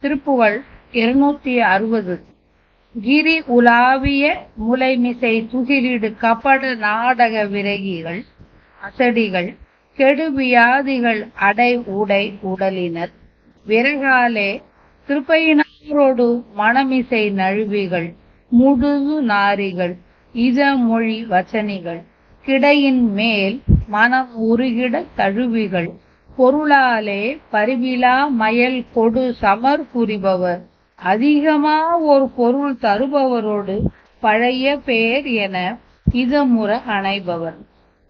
திருப்புகழ் 260. கிரி உலாவிய முலைமிசை துகிலிடு கபட நாடக விரகிகள் அசடிகள் கெடுவியாதிகள் அடை உடை உடலினர் விறகாலே திருப்பையினாரோடு மணமிசை நழுவிகள் முடுது நாரிகள் இதமொழி வச்சனிகள் கிடையின் மேல் மனம் உருகிட தழுவிகள் பொருளாலே பரிவிலா மயல் கொடு சமர் புரிபவர் அதிகமா ஒரு பொருள் தருபவரோடு பழைய பேர் என இதமுற அணைபவர்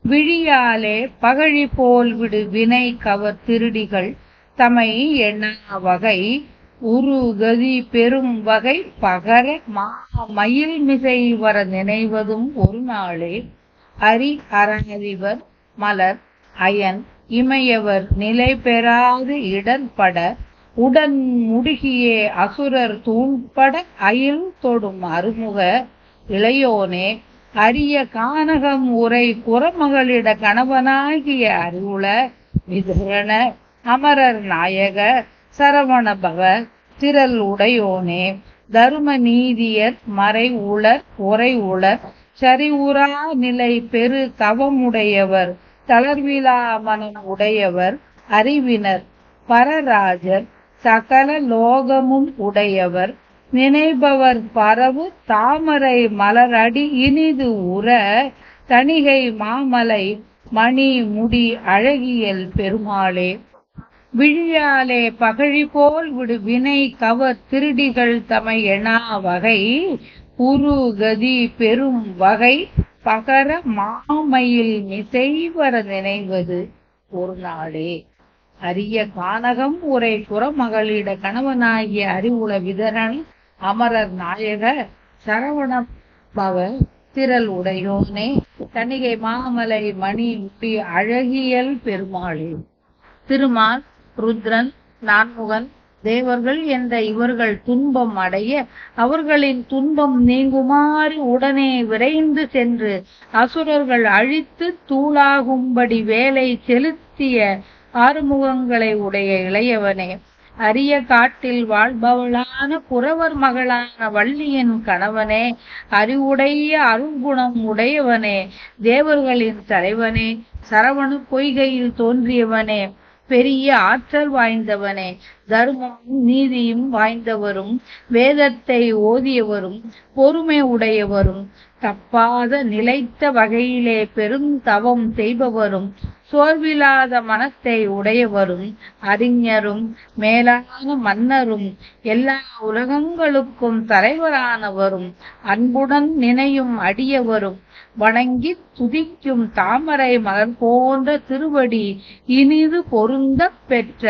விழியாலே பகழி போல் விடு வினை கவர் திருடிகள் தமை எண்ணா வகை உரு கதி பெரும் வகை பகர மயில் மிசை வர நினைவதும் ஒரு நாளே அரி அறநறிவர் மலர் அயன் இமையவர் நிலை பெறாது இடன்பட உடன் முடுகியே அசுரர் தூண்பட அயில் தொடும் அருமுக இளையோனே அரிய கானகம் உரை குறமகளிட கணவனாகிய அறிவுள விதரண அமரர் நாயக சரவண பவ திரள் உடையோனே தரும நீதியர் மறை உளர் உரை உளர் சரிவுரா நிலை பெரு தவமுடையவர் தளர்விலா மனம் உடையவர் அறிவினர் பரராஜர் சகல லோகமும் உடையவர் நினைபவர் பரவு தாமரை மலரடி இனிது உற தணிகை மாமலை மணி முடி அழகியல் பெருமாளே விழியாலே பகழி போல் விடு வினை கவர் திருடிகள் தமை எண்ணா வகை உரு கதி பெரும் வகை பகர மாமயில் மிசைவர நினைவது ஒரு நாளே அரிய கானகம் உரை புறமகளிட கணவனாகிய அறிவுள விதரன் அமரர் நாயக சரவண பவ திரள் உடையோனே தணிகை மாமலை மணி முடி அழகியல் பெருமாளே திருமால் ருத்ரன் நான்முகன் தேவர்கள் என்ற இவர்கள் துன்பம் அடைய அவர்களின் துன்பம் நீங்குமாறு உடனே விரைந்து சென்று அசுரர்கள் அழித்து தூளாகும்படி வேலை செலுத்திய ஆறுமுகங்களை உடைய இளையவனே அரிய காட்டில் வாழ்பவளான புறவர் மகளான வள்ளியின் கணவனே அறிவுடைய அருங்குணம் உடையவனே தேவர்களின் தலைவனே சரவண பொய்கையில் தோன்றியவனே பெரிய ஆற்றல் வாய்ந்தவனே தர்மமும் நீதியும் வாய்ந்தவரும் வேதத்தை ஓதியவரும் பொறுமை உடையவரும் தப்பாத நிலைத்த வகையிலே பெரும் தவம் செய்பவரும் சோர்வில்லாத மனத்தை உடையவரும் அறிஞரும் மேலான மன்னரும் எல்லா உலகங்களுக்கும் தலைவரானவரும் அன்புடன் நினையும் அடியவரும் வணங்கி துதிக்கும் தாமரை மலர் போன்ற திருவடி இனிது பொருந்த பெற்ற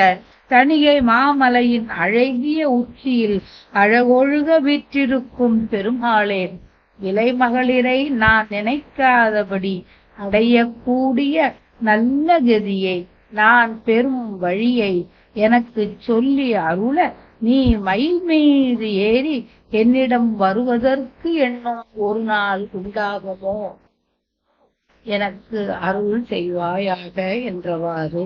தணிகை மாமலையின் அழகிய உச்சியில் அழகொழுக வீற்றிருக்கும் பெருமாளே இளைமகளிரை நான் நினைக்காதபடி அடையக்கூடிய நல்ல கதியை நான் பெரும் வழியை எனக்கு சொல்லி அருள நீ மயில் மீது ஏறி என்னிடம் வருவதற்கு எண்ணம் ஒரு நாள் உண்டாகுமோ எனக்கு அருள் செய்வாயாக என்றவாறு